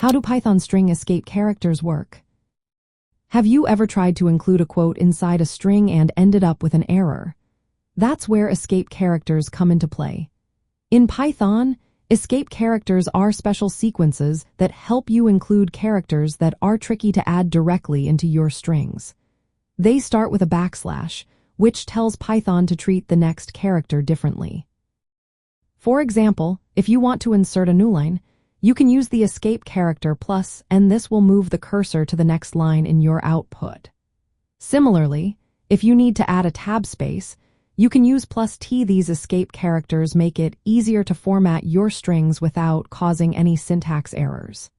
How do Python string escape characters work? Have you ever tried to include a quote inside a string and ended up with an error? That's where escape characters come into play. In Python, escape characters are special sequences that help you include characters that are tricky to add directly into your strings. They start with a backslash, which tells Python to treat the next character differently. For example, if you want to insert a newline, you can use the escape character plus, and this will move the cursor to the next line in your output. Similarly, if you need to add a tab space, you can use +T. These escape characters make it easier to format your strings without causing any syntax errors.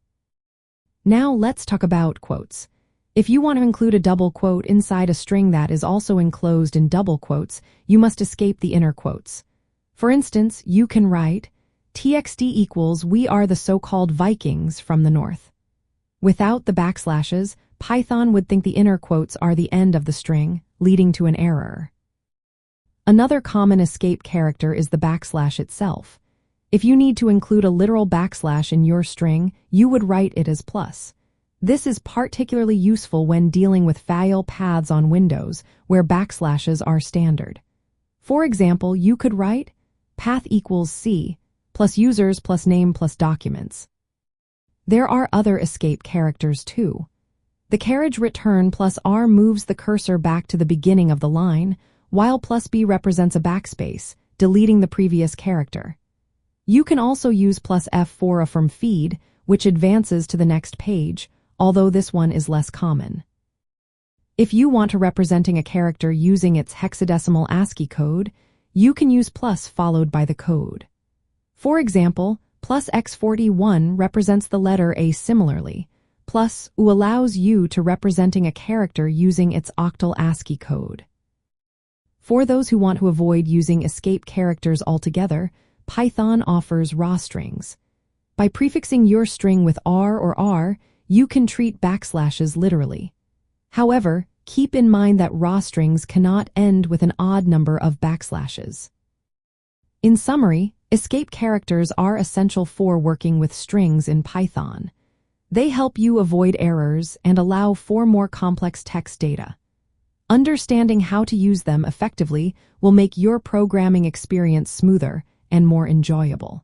Now let's talk about quotes. If you want to include a double quote inside a string that is also enclosed in double quotes, you must escape the inner quotes. For instance, you can write, "TXT equals we are the so-called Vikings from the north." Without the backslashes, Python would think the inner quotes are the end of the string, leading to an error. Another common escape character is the backslash itself. If you need to include a literal backslash in your string, you would write it as plus. This is particularly useful when dealing with file paths on Windows, where backslashes are standard. For example, you could write path equals C plus users plus name plus documents. There are other escape characters too. The carriage return plus R moves the cursor back to the beginning of the line, while +B represents a backspace, deleting the previous character. You can also use +F for a from feed, which advances to the next page, although this one is less common. If you want to representing a character using its hexadecimal ASCII code, you can use plus followed by the code. For example, +X41 represents the letter A similarly. +U allows you to representing a character using its octal ASCII code. For those who want to avoid using escape characters altogether, Python offers raw strings. By prefixing your string with R or R, you can treat backslashes literally. However, keep in mind that raw strings cannot end with an odd number of backslashes. In summary, escape characters are essential for working with strings in Python. They help you avoid errors and allow for more complex text data. Understanding how to use them effectively will make your programming experience smoother and more enjoyable.